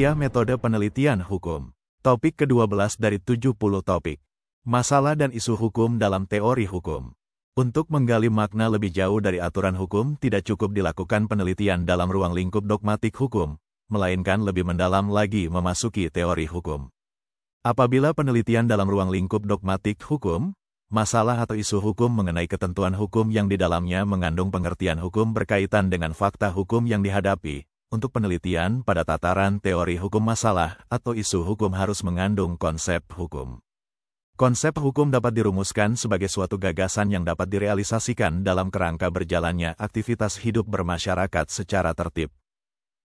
Kuliah Metode Penelitian Hukum. Topik ke-12 dari 70 topik. Masalah dan isu hukum dalam teori hukum. Untuk menggali makna lebih jauh dari aturan hukum, tidak cukup dilakukan penelitian dalam ruang lingkup dogmatik hukum, melainkan lebih mendalam lagi memasuki teori hukum. Apabila penelitian dalam ruang lingkup dogmatik hukum, masalah atau isu hukum mengenai ketentuan hukum yang di dalamnya mengandung pengertian hukum berkaitan dengan fakta hukum yang dihadapi. Untuk penelitian pada tataran teori hukum, masalah atau isu hukum harus mengandung konsep hukum. Konsep hukum dapat dirumuskan sebagai suatu gagasan yang dapat direalisasikan dalam kerangka berjalannya aktivitas hidup bermasyarakat secara tertib.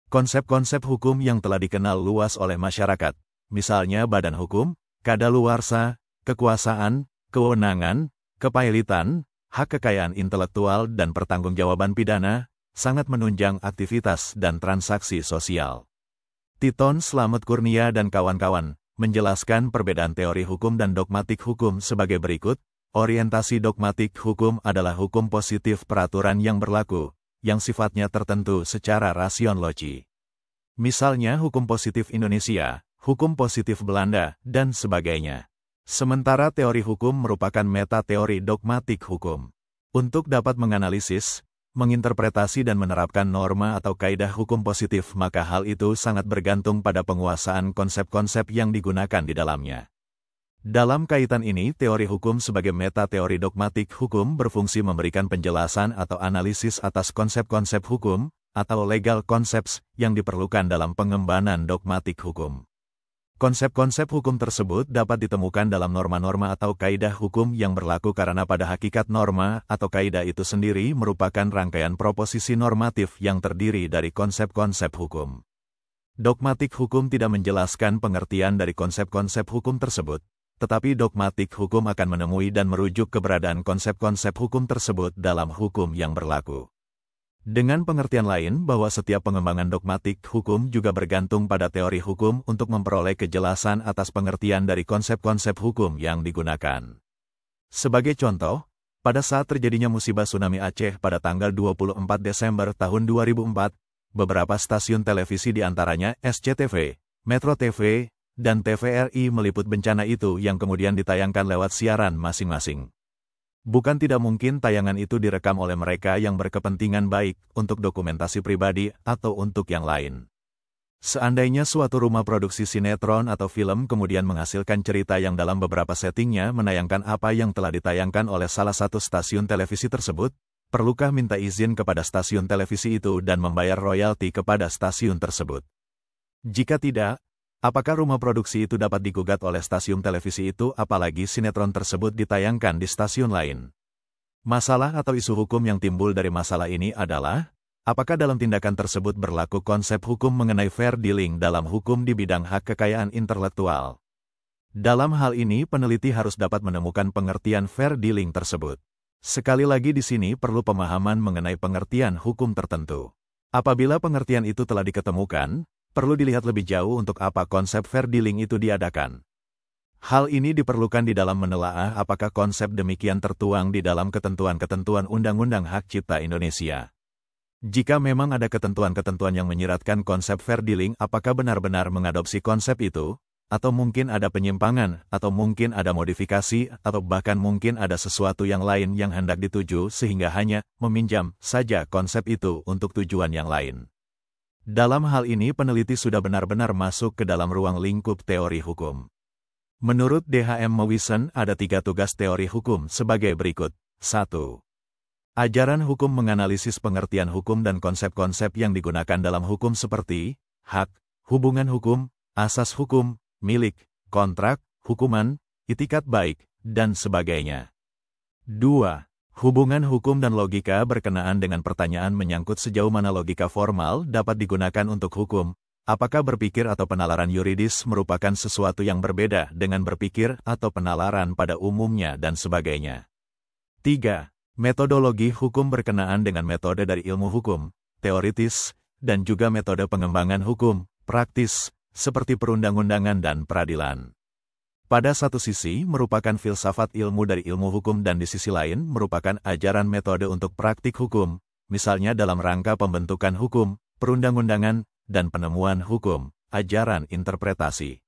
Konsep-konsep hukum yang telah dikenal luas oleh masyarakat, misalnya badan hukum, kadaluarsa, kekuasaan, kewenangan, kepailitan, hak kekayaan intelektual dan pertanggungjawaban pidana, sangat menunjang aktivitas dan transaksi sosial. Titon Slamet Kurnia dan kawan-kawan menjelaskan perbedaan teori hukum dan dogmatik hukum sebagai berikut. Orientasi dogmatik hukum adalah hukum positif peraturan yang berlaku, yang sifatnya tertentu secara rasionologi. Misalnya hukum positif Indonesia, hukum positif Belanda, dan sebagainya. Sementara teori hukum merupakan meta-teori dogmatik hukum. Untuk dapat menganalisis, menginterpretasi dan menerapkan norma atau kaidah hukum positif, maka hal itu sangat bergantung pada penguasaan konsep-konsep yang digunakan di dalamnya. Dalam kaitan ini, teori hukum sebagai meta-teori dogmatik hukum berfungsi memberikan penjelasan atau analisis atas konsep-konsep hukum, atau legal concepts, yang diperlukan dalam pengembangan dogmatik hukum. Konsep-konsep hukum tersebut dapat ditemukan dalam norma-norma atau kaidah hukum yang berlaku karena pada hakikat norma atau kaidah itu sendiri merupakan rangkaian proposisi normatif yang terdiri dari konsep-konsep hukum. Dogmatik hukum tidak menjelaskan pengertian dari konsep-konsep hukum tersebut, tetapi dogmatik hukum akan menemui dan merujuk keberadaan konsep-konsep hukum tersebut dalam hukum yang berlaku. Dengan pengertian lain bahwa setiap pengembangan dogmatik hukum juga bergantung pada teori hukum untuk memperoleh kejelasan atas pengertian dari konsep-konsep hukum yang digunakan. Sebagai contoh, pada saat terjadinya musibah tsunami Aceh pada tanggal 24 Desember tahun 2004, beberapa stasiun televisi diantaranya SCTV, Metro TV, dan TVRI meliput bencana itu yang kemudian ditayangkan lewat siaran masing-masing. Bukan tidak mungkin tayangan itu direkam oleh mereka yang berkepentingan baik untuk dokumentasi pribadi atau untuk yang lain. Seandainya suatu rumah produksi sinetron atau film kemudian menghasilkan cerita yang dalam beberapa settingnya menayangkan apa yang telah ditayangkan oleh salah satu stasiun televisi tersebut, perlukah minta izin kepada stasiun televisi itu dan membayar royalti kepada stasiun tersebut? Jika tidak, apakah rumah produksi itu dapat digugat oleh stasiun televisi itu apalagi sinetron tersebut ditayangkan di stasiun lain? Masalah atau isu hukum yang timbul dari masalah ini adalah, apakah dalam tindakan tersebut berlaku konsep hukum mengenai fair dealing dalam hukum di bidang hak kekayaan intelektual? Dalam hal ini peneliti harus dapat menemukan pengertian fair dealing tersebut. Sekali lagi di sini perlu pemahaman mengenai pengertian hukum tertentu. Apabila pengertian itu telah diketemukan, perlu dilihat lebih jauh untuk apa konsep fair dealing itu diadakan. Hal ini diperlukan di dalam menelaah apakah konsep demikian tertuang di dalam ketentuan-ketentuan Undang-Undang Hak Cipta Indonesia. Jika memang ada ketentuan-ketentuan yang menyiratkan konsep fair dealing, apakah benar-benar mengadopsi konsep itu? Atau mungkin ada penyimpangan, atau mungkin ada modifikasi, atau bahkan mungkin ada sesuatu yang lain yang hendak dituju sehingga hanya meminjam saja konsep itu untuk tujuan yang lain. Dalam hal ini peneliti sudah benar-benar masuk ke dalam ruang lingkup teori hukum. Menurut D.H.M. Mewison ada 3 tugas teori hukum sebagai berikut. 1. Ajaran hukum menganalisis pengertian hukum dan konsep-konsep yang digunakan dalam hukum seperti hak, hubungan hukum, asas hukum, milik, kontrak, hukuman, itikat baik, dan sebagainya. 2. Hubungan hukum dan logika berkenaan dengan pertanyaan menyangkut sejauh mana logika formal dapat digunakan untuk hukum, apakah berpikir atau penalaran yuridis merupakan sesuatu yang berbeda dengan berpikir atau penalaran pada umumnya dan sebagainya. 3. Metodologi hukum berkenaan dengan metode dari ilmu hukum, teoritis, dan juga metode pengembangan hukum, praktis, seperti perundang-undangan dan peradilan. Pada satu sisi merupakan filsafat ilmu dari ilmu hukum dan di sisi lain merupakan ajaran metode untuk praktik hukum, misalnya dalam rangka pembentukan hukum, perundang-undangan, dan penemuan hukum, ajaran interpretasi.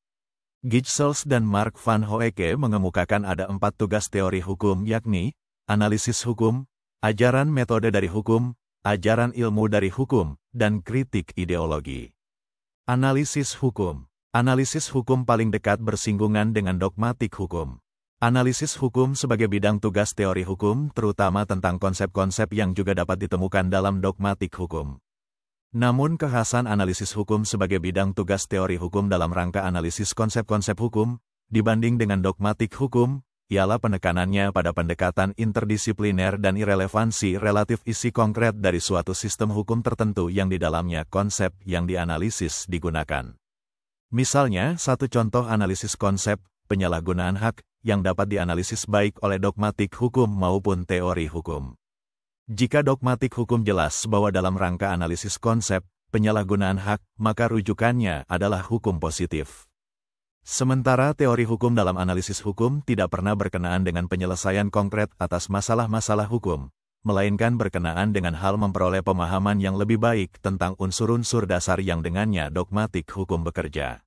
Gijsels dan Mark van Hoeke mengemukakan ada 4 tugas teori hukum yakni, analisis hukum, ajaran metode dari hukum, ajaran ilmu dari hukum, dan kritik ideologi. Analisis hukum. Analisis hukum paling dekat bersinggungan dengan dogmatik hukum. Analisis hukum sebagai bidang tugas teori hukum terutama tentang konsep-konsep yang juga dapat ditemukan dalam dogmatik hukum. Namun kekhasan analisis hukum sebagai bidang tugas teori hukum dalam rangka analisis konsep-konsep hukum, dibanding dengan dogmatik hukum, ialah penekanannya pada pendekatan interdisipliner dan irelevansi relatif isi konkret dari suatu sistem hukum tertentu yang di dalamnya konsep yang dianalisis digunakan. Misalnya, satu contoh analisis konsep, penyalahgunaan hak, yang dapat dianalisis baik oleh dogmatik hukum maupun teori hukum. Jika dogmatik hukum jelas bahwa dalam rangka analisis konsep, penyalahgunaan hak, maka rujukannya adalah hukum positif. Sementara teori hukum dalam analisis hukum tidak pernah berkenaan dengan penyelesaian konkret atas masalah-masalah hukum, melainkan berkenaan dengan hal memperoleh pemahaman yang lebih baik tentang unsur-unsur dasar yang dengannya dogmatik hukum bekerja.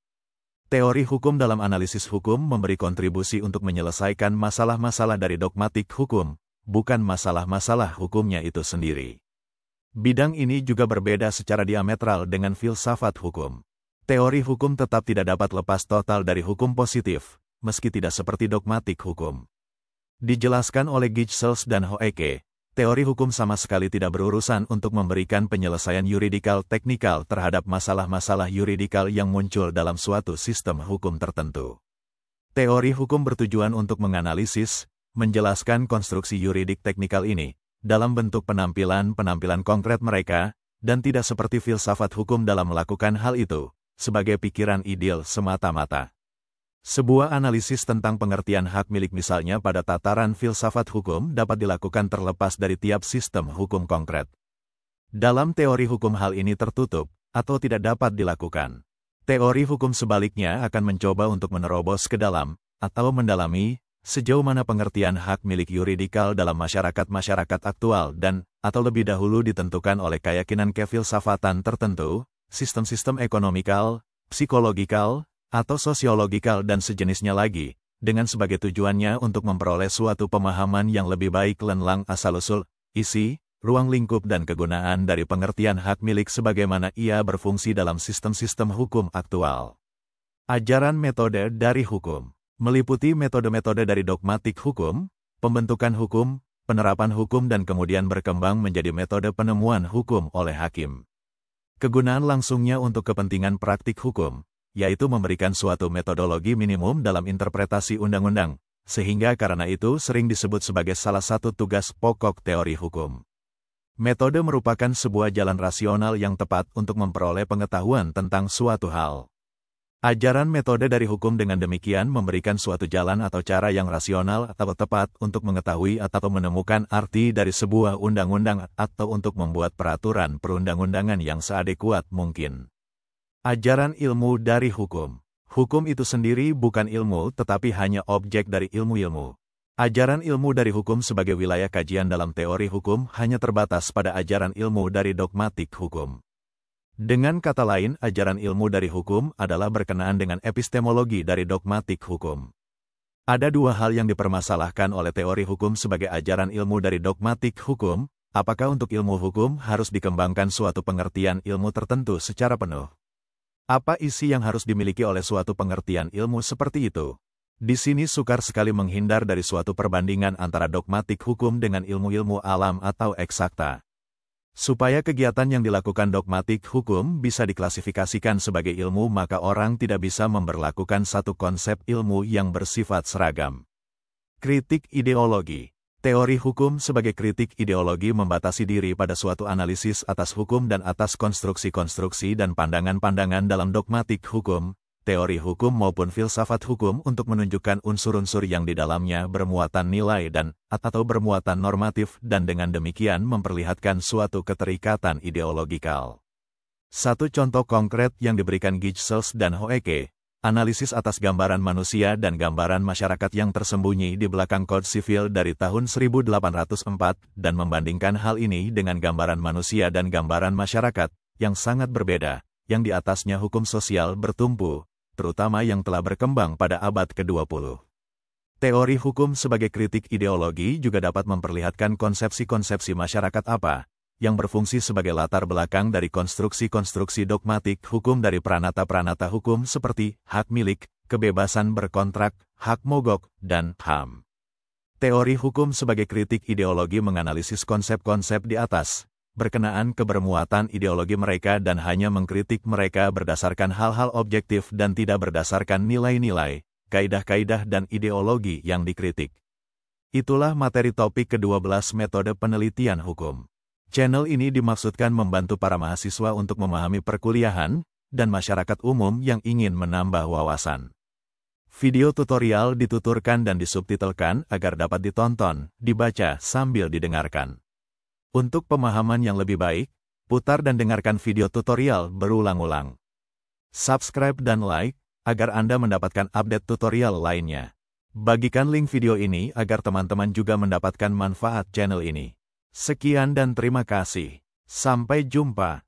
Teori hukum dalam analisis hukum memberi kontribusi untuk menyelesaikan masalah-masalah dari dogmatik hukum, bukan masalah-masalah hukumnya itu sendiri. Bidang ini juga berbeda secara diametral dengan filsafat hukum. Teori hukum tetap tidak dapat lepas total dari hukum positif, meski tidak seperti dogmatik hukum. Dijelaskan oleh Gijsels dan Hoeke, teori hukum sama sekali tidak berurusan untuk memberikan penyelesaian yuridikal teknikal terhadap masalah-masalah yuridikal yang muncul dalam suatu sistem hukum tertentu. Teori hukum bertujuan untuk menganalisis, menjelaskan konstruksi yuridik teknikal ini, dalam bentuk penampilan-penampilan konkret mereka, dan tidak seperti filsafat hukum dalam melakukan hal itu, sebagai pikiran ideal semata-mata. Sebuah analisis tentang pengertian hak milik misalnya pada tataran filsafat hukum dapat dilakukan terlepas dari tiap sistem hukum konkret. Dalam teori hukum hal ini tertutup, atau tidak dapat dilakukan. Teori hukum sebaliknya akan mencoba untuk menerobos ke dalam, atau mendalami, sejauh mana pengertian hak milik yuridikal dalam masyarakat-masyarakat aktual dan, atau lebih dahulu ditentukan oleh keyakinan kefilsafatan tertentu, sistem-sistem ekonomikal, psikologikal, atau sosiologikal dan sejenisnya lagi, dengan sebagai tujuannya untuk memperoleh suatu pemahaman yang lebih baik tentang asal-usul, isi, ruang lingkup dan kegunaan dari pengertian hak milik sebagaimana ia berfungsi dalam sistem-sistem hukum aktual. Ajaran metode dari hukum meliputi metode-metode dari dogmatik hukum, pembentukan hukum, penerapan hukum dan kemudian berkembang menjadi metode penemuan hukum oleh hakim. Kegunaan langsungnya untuk kepentingan praktik hukum, yaitu memberikan suatu metodologi minimum dalam interpretasi undang-undang, sehingga karena itu sering disebut sebagai salah satu tugas pokok teori hukum. Metode merupakan sebuah jalan rasional yang tepat untuk memperoleh pengetahuan tentang suatu hal. Ajaran metode dari hukum dengan demikian memberikan suatu jalan atau cara yang rasional atau tepat untuk mengetahui atau menemukan arti dari sebuah undang-undang atau untuk membuat peraturan perundang-undangan yang seadekuat mungkin. Ajaran ilmu dari hukum. Hukum itu sendiri bukan ilmu tetapi hanya objek dari ilmu-ilmu. Ajaran ilmu dari hukum sebagai wilayah kajian dalam teori hukum hanya terbatas pada ajaran ilmu dari dogmatik hukum. Dengan kata lain, ajaran ilmu dari hukum adalah berkenaan dengan epistemologi dari dogmatik hukum. Ada dua hal yang dipermasalahkan oleh teori hukum sebagai ajaran ilmu dari dogmatik hukum, apakah untuk ilmu hukum harus dikembangkan suatu pengertian ilmu tertentu secara penuh? Apa isi yang harus dimiliki oleh suatu pengertian ilmu seperti itu? Di sini sukar sekali menghindar dari suatu perbandingan antara dogmatik hukum dengan ilmu-ilmu alam atau eksakta. Supaya kegiatan yang dilakukan dogmatik hukum bisa diklasifikasikan sebagai ilmu maka orang tidak bisa memberlakukan satu konsep ilmu yang bersifat seragam. Kritik ideologi. Teori hukum sebagai kritik ideologi membatasi diri pada suatu analisis atas hukum dan atas konstruksi-konstruksi dan pandangan-pandangan dalam dogmatik hukum, teori hukum maupun filsafat hukum untuk menunjukkan unsur-unsur yang di dalamnya bermuatan nilai dan atau bermuatan normatif dan dengan demikian memperlihatkan suatu keterikatan ideologikal. Satu contoh konkret yang diberikan Gijsels dan Hoeke, analisis atas gambaran manusia dan gambaran masyarakat yang tersembunyi di belakang Kode Sivil dari tahun 1804 dan membandingkan hal ini dengan gambaran manusia dan gambaran masyarakat yang sangat berbeda, yang di atasnya hukum sosial bertumpu, terutama yang telah berkembang pada abad ke-20. Teori hukum sebagai kritik ideologi juga dapat memperlihatkan konsepsi-konsepsi masyarakat apa, yang berfungsi sebagai latar belakang dari konstruksi-konstruksi dogmatik hukum dari pranata-pranata hukum seperti hak milik, kebebasan berkontrak, hak mogok, dan HAM. Teori hukum sebagai kritik ideologi menganalisis konsep-konsep di atas, berkenaan kebermuatan ideologi mereka dan hanya mengkritik mereka berdasarkan hal-hal objektif dan tidak berdasarkan nilai-nilai, kaidah-kaidah dan ideologi yang dikritik. Itulah materi topik ke-12 metode penelitian hukum. Channel ini dimaksudkan membantu para mahasiswa untuk memahami perkuliahan dan masyarakat umum yang ingin menambah wawasan. Video tutorial dituturkan dan disubtitelkan agar dapat ditonton, dibaca sambil didengarkan. Untuk pemahaman yang lebih baik, putar dan dengarkan video tutorial berulang-ulang. Subscribe dan like, agar Anda mendapatkan update tutorial lainnya. Bagikan link video ini agar teman-teman juga mendapatkan manfaat channel ini. Sekian dan terima kasih. Sampai jumpa.